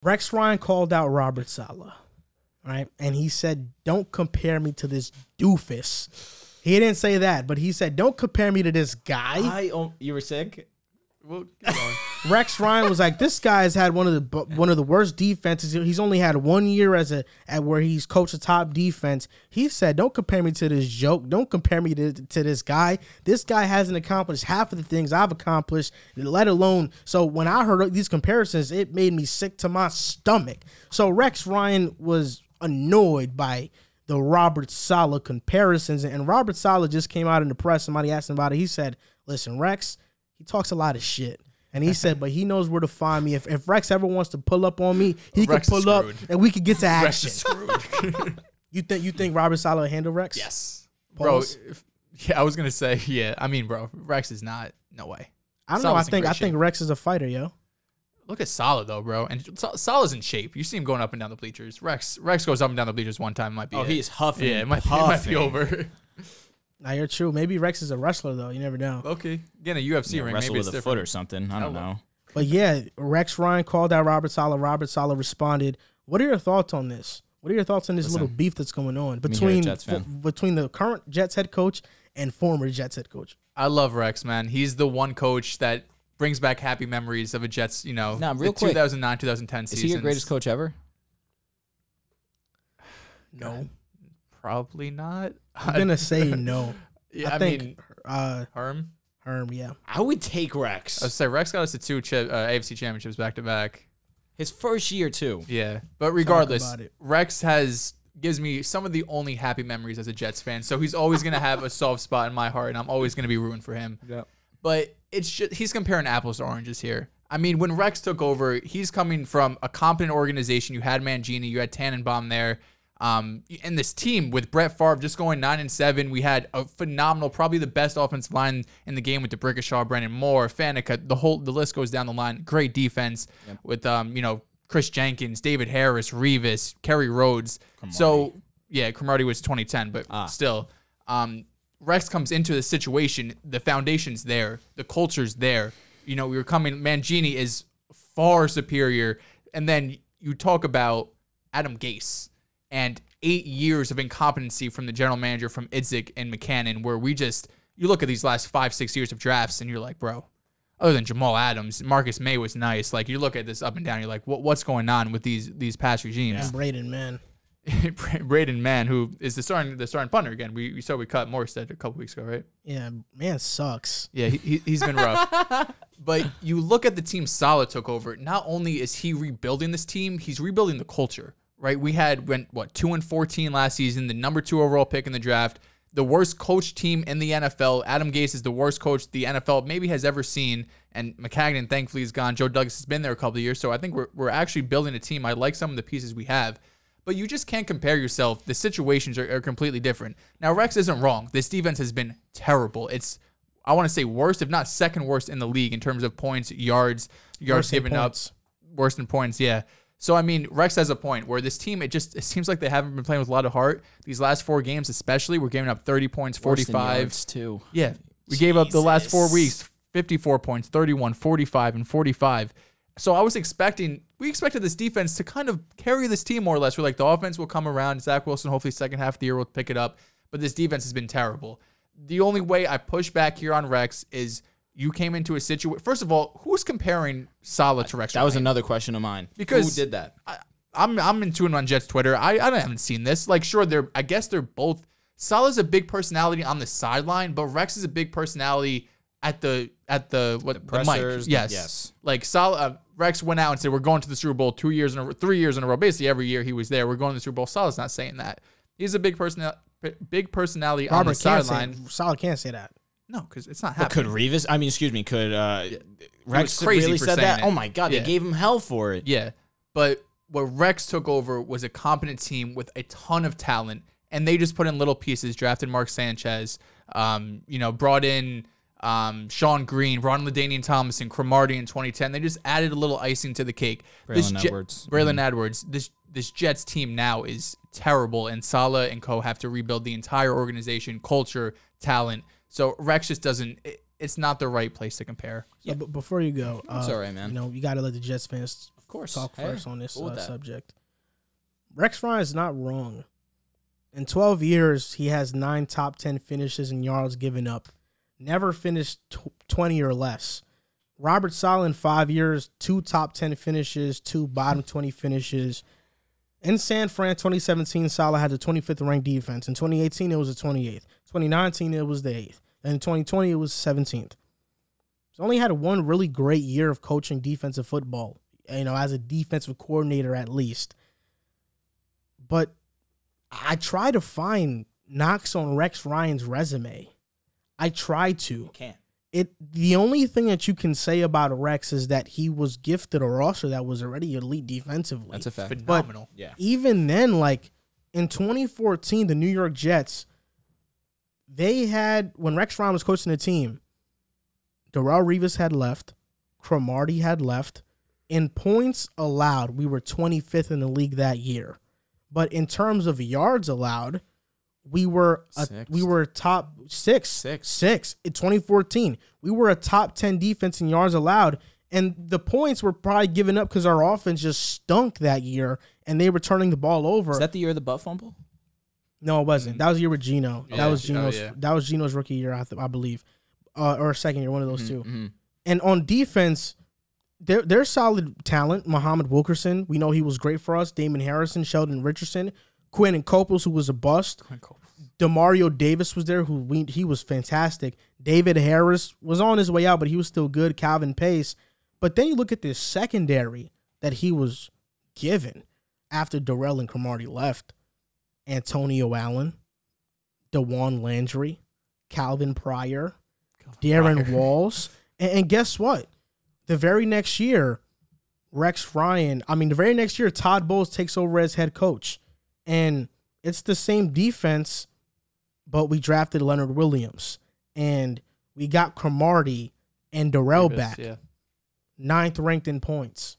Rex Ryan called out Robert Saleh, right? And he said, "Don't compare me to this doofus." He didn't say that, but he said, "Don't compare me to this guy." You were sick? Well, keep going. Rex Ryan was like, "This guy has had one of the worst defenses. He's only had 1 year at where he's coached a top defense." He said, "Don't compare me to this joke. Don't compare me to this guy. This guy hasn't accomplished half of the things I've accomplished, let alone." So when I heard these comparisons, it made me sick to my stomach. So Rex Ryan was annoyed by the Robert Saleh comparisons, and Robert Saleh just came out in the press. Somebody asked him about it. He said, "Listen, Rex, he talks a lot of shit." And he said, but he knows where to find me. If Rex ever wants to pull up on me, he can pull up and we can get to action. Rex is screwed. You think Robert Saleh handle Rex? Yes. Pause. Bro, I was going to say, yeah. I mean, bro, Rex is not, no way. I don't know. I think Rex is a fighter, yo. Look at Saleh, though, bro. And Saleh's in shape. You see him going up and down the bleachers. Rex goes up and down the bleachers one time. Might be he's huffing. Yeah, it might be over. Now you're true. Maybe Rex is a wrestler, though. You never know. Okay. Again, a UFC ring. Wrestle Maybe with it's a foot or something. I don't know. But yeah, Rex Ryan called out Robert Saleh. Robert Saleh responded. What are your thoughts on this? What are your thoughts on this little beef that's going on between the current Jets head coach and former Jets head coach? I love Rex, man. He's the one coach that brings back happy memories of a Jets, real quick, 2009, 2010 seasons. Is he your greatest coach ever? No. Probably not. I'm going to say no. Yeah, I think Herm, yeah. I would take Rex. I would say Rex got us to two AFC championships back to back. His first year, too. Yeah. But regardless, Rex gives me some of the only happy memories as a Jets fan. So he's always going to have a soft spot in my heart, and I'm always going to be rooting for him. Yeah. But it's just, he's comparing apples to oranges here. I mean, when Rex took over, he's coming from a competent organization. You had Mangini, you had Tannenbaum there. And this team with Brett Favre just going 9-7, we had a phenomenal, probably the best offensive line in the game with DeBrickashaw, Brandon Moore, Faneca. The list goes down the line. Great defense with Chris Jenkins, David Harris, Revis, Kerry Rhodes. Cromartie. So yeah, Cromartie was 2010, but still, Rex comes into the situation. The foundation's there, the culture's there. We were coming. Mangini is far superior, and then you talk about Adam Gase. And 8 years of incompetency from the general manager from Idzik and McCannon, where you look at these last 5-6 years of drafts and you're like, bro, other than Jamal Adams, Marcus May was nice. Like, you look at this up and down, you're like, what's going on with these past regimes? And Braden Mann. Braden Mann, who is the starting punter again. We saw we cut Morstead a couple weeks ago, right? Yeah, man sucks. Yeah, he's been rough. But you look at the team Saleh took over. Not only is he rebuilding this team, he's rebuilding the culture. Right, we went 2-14 last season, the number 2 overall pick in the draft, the worst coach team in the NFL. Adam Gase is the worst coach the NFL maybe has ever seen, and McCagnon thankfully is gone. Joe Douglas has been there a couple of years, so I think we're actually building a team. I like some of the pieces we have, but you just can't compare yourself. The situations are completely different. Now, Rex isn't wrong. This defense has been terrible. It's, I want to say, worst, if not second worst in the league in terms of points, yards given up, worse than points. Yeah. So, I mean, Rex has a point where this team, it seems like they haven't been playing with a lot of heart. These last 4 games especially, we're giving up 30 points, 45. Worse than yards too. Yeah. We gave up the last 4 weeks, 54 points, 31, 45, and 45. So we expected this defense to kind of carry this team more or less. We're like, the offense will come around. Zach Wilson, hopefully second half of the year, will pick it up. But this defense has been terrible. The only way I push back here on Rex is you came into a situation. First of all, who's comparing Saleh to Rex? That was another question of mine. Because who did that? I'm in tune on Jets Twitter. I haven't seen this. Like, sure, I guess they're both. Saleh's a big personality on the sideline, but Rex is a big personality at the pressers, mic. Yes. Like Rex went out and said, "We're going to the Super Bowl 3 years in a row." Basically, every year he was there. We're going to the Super Bowl. Saleh's not saying that. He's a big personality on the sideline. Saleh can't say that. No, because it's not happening. But could Revis? I mean, excuse me. Could Rex really said that? Oh my God, they gave him hell for it. Yeah, but what Rex took over was a competent team with a ton of talent, and they just put in little pieces. Drafted Mark Sanchez, brought in Sean Green, Ron LaDainian Thomas, and Cromartie in 2010. They just added a little icing to the cake. Braylon Edwards. This Jets team now is terrible, and Saleh and co have to rebuild the entire organization, culture, talent. So Rex just doesn't. It's not the right place to compare. Yeah, but before you go, it's all right, man. You got to let the Jets fans course. talk first on this subject. Rex Ryan is not wrong. In 12 years, he has 9 top 10 finishes in yards given up. Never finished 20 or less. Robert Saleh in 5 years, 2 top 10 finishes, 2 bottom 20 finishes. In San Fran, 2017, Saleh had the 25th ranked defense. In 2018, it was the 28th. 2019, it was the 8th. And in 2020, it was 17th. He's only had one really great year of coaching defensive football, as a defensive coordinator at least. But I try to find knocks on Rex Ryan's resume. I try to. You can't. The only thing that you can say about Rex is that he was gifted a roster that was already elite defensively. That's a fact. Phenomenal. But even then, like in 2014, the New York Jets, they had, when Rex Ryan was coaching the team, Darrelle Revis had left, Cromartie had left. In points allowed, we were 25th in the league that year. But in terms of yards allowed, we were top six. In 2014. We were a top 10 defense in yards allowed, and the points were probably given up because our offense just stunk that year, and they were turning the ball over. Is that the year of the butt fumble? No, it wasn't. That was the year with Geno. Yeah. That was Geno's. Oh, yeah. That was Geno's rookie year, I believe, or second year, one of those two. Mm-hmm. And on defense, they're solid talent. Muhammad Wilkerson, we know he was great for us. Damon Harrison, Sheldon Richardson, Quentin Coples, who was a bust. Demario Davis was there, he was fantastic. David Harris was on his way out, but he was still good. Calvin Pace. But then you look at this secondary that he was given after Darrell and Cromartie left. Antonio Allen, DeJuan Landry, Calvin Pryor, Darren Walls. And guess what? The very next year, Todd Bowles takes over as head coach. And it's the same defense, but we drafted Leonard Williams. And we got Cromartie and Darrell back. Yeah. 9th ranked in points.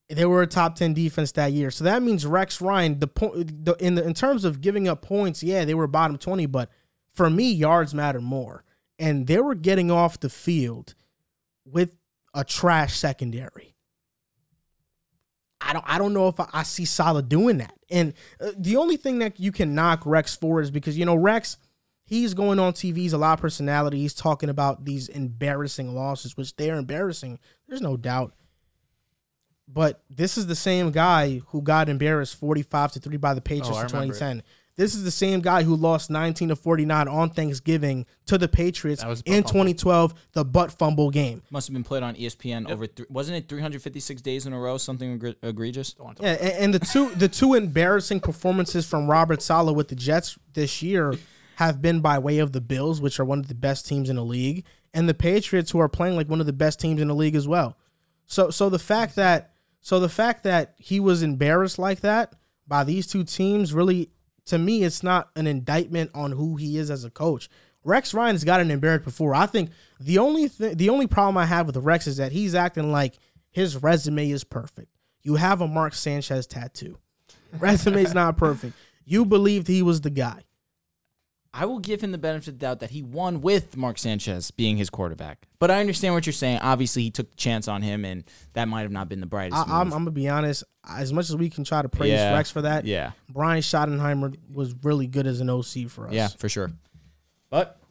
They were a top 10 defense that year. So that means Rex Ryan, in terms of giving up points, they were bottom 20, but for me, yards matter more. And they were getting off the field with a trash secondary. I don't know if I see Saleh doing that. And the only thing that you can knock Rex for is because, Rex, he's going on TV. He's a lot of personality. He's talking about these embarrassing losses, which they're embarrassing. There's no doubt. But this is the same guy who got embarrassed 45-3 by the Patriots in 2010. This is the same guy who lost 19-49 on Thanksgiving to the Patriots in 2012, the butt fumble game. Must have been played on ESPN over. Wasn't it 356 days in a row? Something egregious. Yeah, and the two embarrassing performances from Robert Saleh with the Jets this year have been by way of the Bills, which are one of the best teams in the league, and the Patriots, who are playing like one of the best teams in the league as well. So the fact that he was embarrassed like that by these two teams really, to me, it's not an indictment on who he is as a coach. Rex Ryan's gotten embarrassed before. I think the only problem I have with Rex is that he's acting like his resume is perfect. You have a Mark Sanchez tattoo. Resume's not perfect. You believed he was the guy. I will give him the benefit of the doubt that he won with Mark Sanchez being his quarterback. But I understand what you're saying. Obviously, he took the chance on him, and that might have not been the brightest move. I'm going to be honest. As much as we can try to praise Rex for that, Brian Schottenheimer was really good as an OC for us. Yeah, for sure. But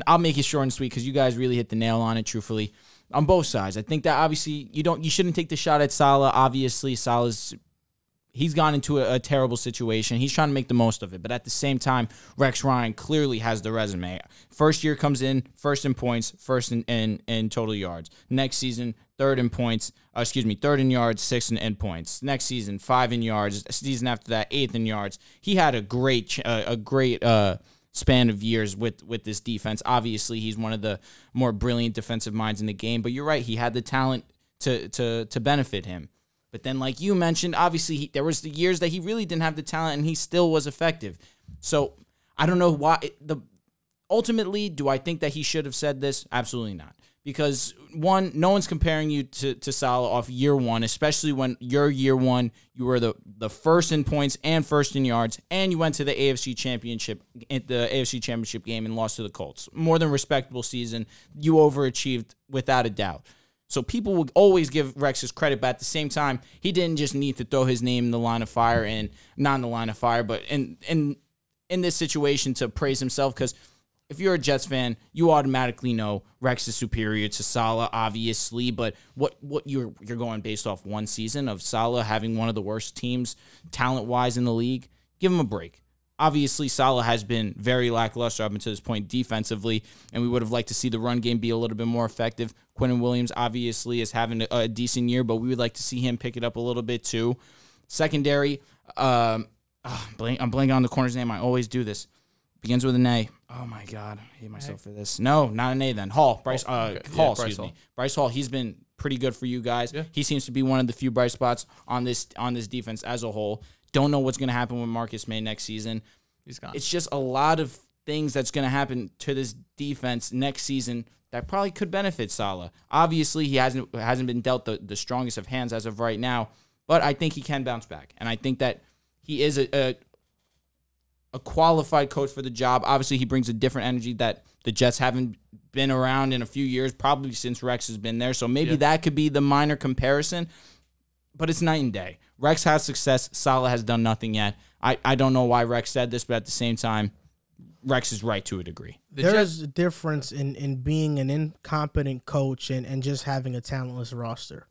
I'll make it short and sweet because you guys really hit the nail on it, truthfully, on both sides. I think that obviously you shouldn't take the shot at Saleh. Obviously, he's gone into a terrible situation. He's trying to make the most of it. But at the same time, Rex Ryan clearly has the resume. First year comes in, first in points, first in total yards. Next season, third in yards, sixth in points. Next season, 5 in yards. Season after that, 8th in yards. He had a great span of years with this defense. Obviously, he's one of the more brilliant defensive minds in the game. But you're right, he had the talent to benefit him. But then, like you mentioned, obviously there was the years that he really didn't have the talent, and he still was effective. So I don't know why. Ultimately, do I think that he should have said this? Absolutely not. Because, one, no one's comparing you to Saleh off year one, especially when your year one, you were the first in points and first in yards, and you went to the AFC Championship game and lost to the Colts. More than respectable season. You overachieved without a doubt. So people will always give Rex his credit, but at the same time, he didn't just need to throw his name in the line of fire, and not in the line of fire, but in this situation to praise himself. Because if you're a Jets fan, you automatically know Rex is superior to Saleh, obviously. But what you're going based off one season of Saleh having one of the worst teams talent-wise in the league. Give him a break. Obviously, Saleh has been very lackluster up until this point defensively, and we would have liked to see the run game be a little bit more effective. Quentin Williams obviously is having a decent year, but we would like to see him pick it up a little bit too. Secondary, I'm blanking on the corner's name. I always do this. Begins with an A. Oh my God, I hate myself for this. No, not an A then. Hall, Bryce Hall, excuse me. Bryce Hall. He's been pretty good for you guys. Yeah. He seems to be one of the few bright spots on this defense as a whole. Don't know what's going to happen with Marcus May next season. He's gone. It's just a lot of things that's going to happen to this defense next season that probably could benefit Saleh. Obviously, he hasn't been dealt the strongest of hands as of right now, but I think he can bounce back, and I think that he is a qualified coach for the job. Obviously, he brings a different energy that the Jets haven't been around in a few years, probably since Rex has been there. So maybe that could be the minor comparison, but it's night and day. Rex has success. Saleh has done nothing yet. I don't know why Rex said this, but at the same time, Rex is right to a degree. There's a difference in being an incompetent coach and just having a talentless roster.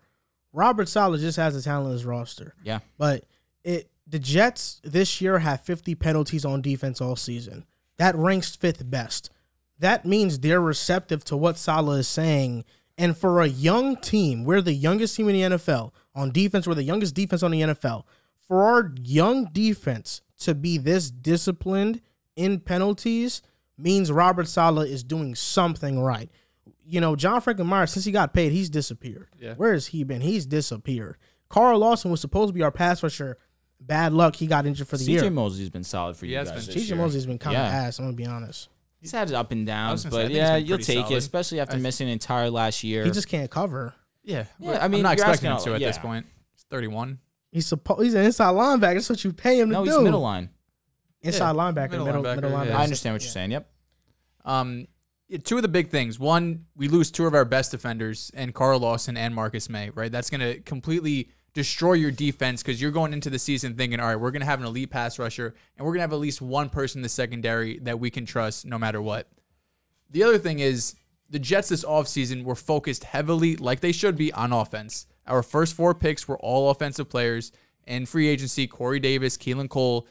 Robert Saleh just has a talentless roster. Yeah. But the Jets this year have 50 penalties on defense all season. That ranks 5th best. That means they're receptive to what Saleh is saying. And for a young team, we're the youngest team in the NFL. On defense, we're the youngest defense on the NFL. For our young defense to be this disciplined in penalties means Robert Saleh is doing something right. You know, John Frankenmeyer, since he got paid, he's disappeared. Yeah. Where has he been? He's disappeared. Carl Lawson was supposed to be our pass rusher. Bad luck, he got injured for the year. CJ Mosley's been solid for you guys. CJ Mosley's been kind of ass, I'm going to be honest. He's had up and downs, but yeah, you'll take it, especially after missing an entire last year. He just can't cover. Yeah, I mean, I'm not expecting him to at this point. He's 31. He's an inside linebacker. That's what you pay him to do. No, he's middle line. Inside linebacker, middle linebacker. I understand what you're saying. Yep. Two of the big things. One, we lose 2 of our best defenders, and Carl Lawson and Marcus May, right? That's going to completely destroy your defense because you're going into the season thinking, all right, we're going to have an elite pass rusher, and we're going to have at least one person in the secondary that we can trust no matter what. The other thing is the Jets this offseason were focused heavily, like they should be, on offense. Our first 4 picks were all offensive players. In free agency, Corey Davis, Keelan Cole,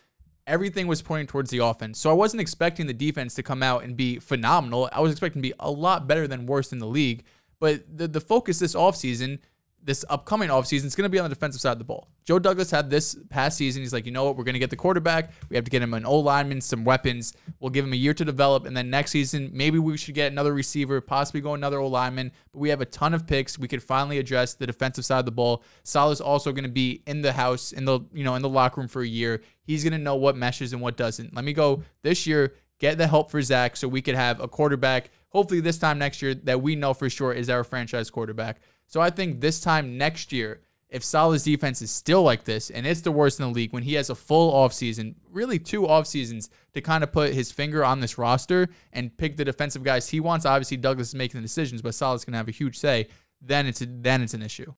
everything was pointing towards the offense. So I wasn't expecting the defense to come out and be phenomenal. I was expecting to be a lot better than worst in the league. But the focus this offseason, this upcoming offseason, is going to be on the defensive side of the ball. Joe Douglas had this past season. He's like, you know what? We're going to get the quarterback. We have to get him an O-lineman, some weapons. We'll give him a year to develop. And then next season, maybe we should get another receiver, possibly go another O-lineman. But we have a ton of picks. We could finally address the defensive side of the ball. Saleh's also going to be in the house, in the locker room for a year. He's going to know what meshes and what doesn't. Let me go this year, get the help for Zach so we could have a quarterback, hopefully this time next year, that we know for sure is our franchise quarterback. So I think this time next year, if Saleh's defense is still like this, and it's the worst in the league, when he has a full offseason, really 2 offseasons to kind of put his finger on this roster and pick the defensive guys he wants. Obviously, Douglas is making the decisions, but Saleh's going to have a huge say. Then it's an issue.